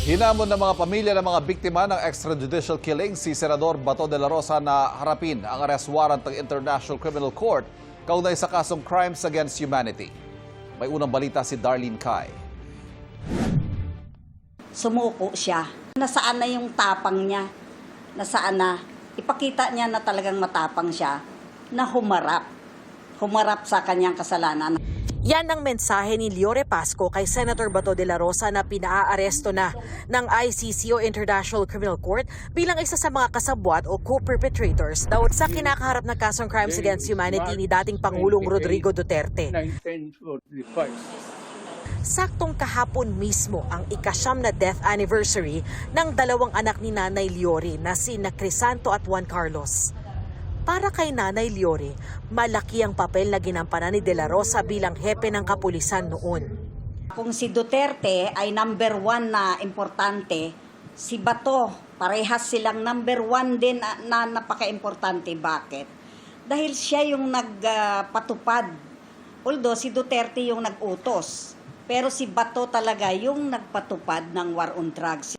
Hinamon ng mga pamilya ng mga biktima ng extrajudicial killing si Senador Bato de la Rosa na harapin ang arrest warrant ng International Criminal Court kaugnay sa kasong Crimes Against Humanity. May unang balita si Darlene Kai. Sumuko siya. Nasaan na yung tapang niya? Nasaan na? Ipakita niya na talagang matapang siya na humarap. Humarap sa kanyang kasalanan. Yan ang mensahe ni Liore Pasco kay Senator Bato de la Rosa na pinaaresto na ng ICC o International Criminal Court bilang isa sa mga kasabwat o co-perpetrators daw sa kinakaharap na kasong Crimes Against Humanity ni dating Pangulong Rodrigo Duterte. Saktong kahapon mismo ang ika-9 na death anniversary ng dalawang anak ni Nanay Liore na sina Crisanto at Juan Carlos. Para kay Nanay Liore, malaki ang papel na ginampanan ni De La Rosa bilang hepe ng kapulisan noon. Kung si Duterte ay number 1 na importante, si Bato, parehas silang number 1 din na napaka-importante. Bakit? Dahil siya yung nagpatupad. Although si Duterte yung nag-utos, pero si Bato talaga yung nagpatupad ng war on drugs.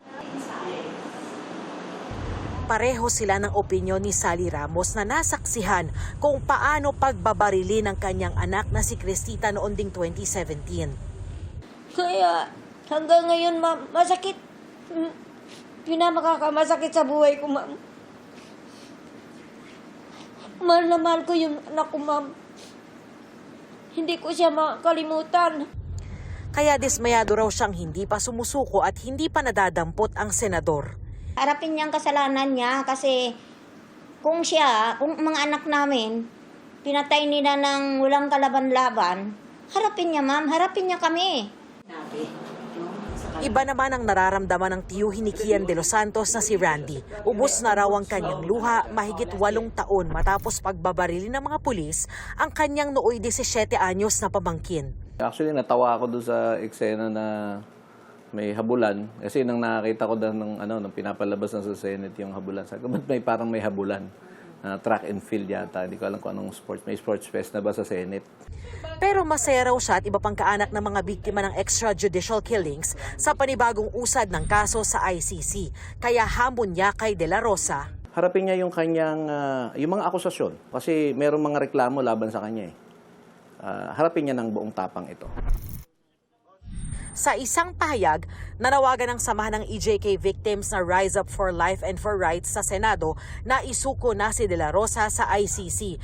Pareho sila ng opinyon ni Sally Ramos na nasaksihan kung paano pagbabarili ng kanyang anak na si Cristita noon ding 2017. Kaya hanggang ngayon, ma'am, masakit. Pinamakamasakit sa buhay ko, ma'am. Mahal na mahal ko yung anak ko, ma'am. Hindi ko siya makalimutan. Kaya dismayado raw siyang hindi pa sumusuko at hindi pa nadadampot ang senador. Harapin niya ang kasalanan niya kasi kung mga anak namin, pinatay nila ng walang kalaban-laban, harapin niya, ma'am, harapin niya kami. Iba naman ang nararamdaman ng tiyuhin ni Kian de los Santos na si Randy. Ubos na raw ang kanyang luha mahigit 8 taon matapos pagbabarili ng mga pulis ang kanyang nooy 17 anyos na pamangkin. Actually, natawa ako doon sa eksena na may habulan. Kasi nang nakakita ko doon nung pinapalabas na sa Senate yung habulan. Sabi ko, ba't parang may habulan? Track and field yata. Hindi ko alam kung anong sports. May sports fest na ba sa Senate? Pero masaya raw siya at iba pang kaanak ng mga biktima ng extrajudicial killings sa panibagong usad ng kaso sa ICC. Kaya hamon niya kay De La Rosa. Harapin niya yung kanyang, yung mga akusasyon. Kasi merong mga reklamo laban sa kanya. Harapin niya ng buong tapang ito. Sa isang pahayag, nanawagan ng samahan ng EJK victims na Rise Up for Life and for Rights sa Senado na isuko na si De La Rosa sa ICC.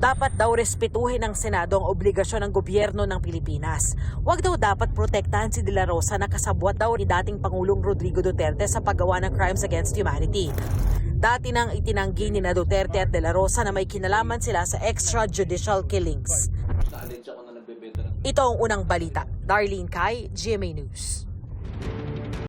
Dapat daw respetuhin ng Senado ang obligasyon ng gobyerno ng Pilipinas. Huwag daw dapat protektahan si De La Rosa na kasabwat daw ni dating Pangulong Rodrigo Duterte sa paggawa ng Crimes Against Humanity. Dati nang itinanggi ni na Duterte at De La Rosa na may kinalaman sila sa extrajudicial killings. Ito ang unang balita. Darlene Kai, GMA News.